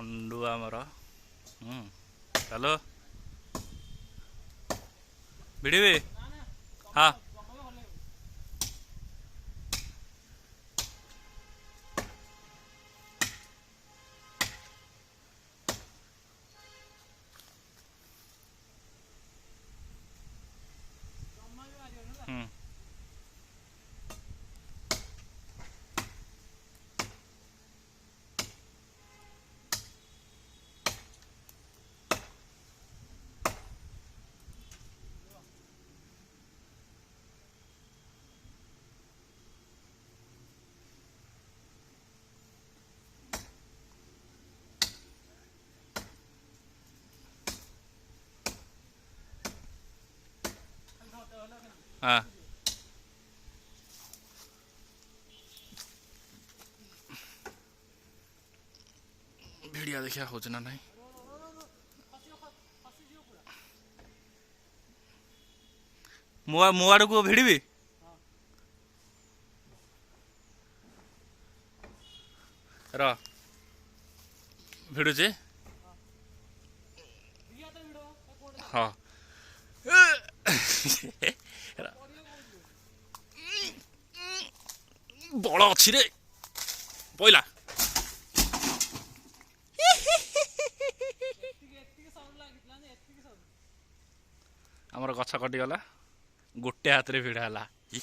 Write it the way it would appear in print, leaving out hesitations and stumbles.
अंडुआ आमर चलो भिड़े हाँ हाँ भिड़िया देखिया हो ना नहीं मो आड़ को भिड़ी र भिड़ुचे हाँ बड़ अच्छी रे पहला आमर गछ कटिगला गोटे हाथ रे भिड़ा है।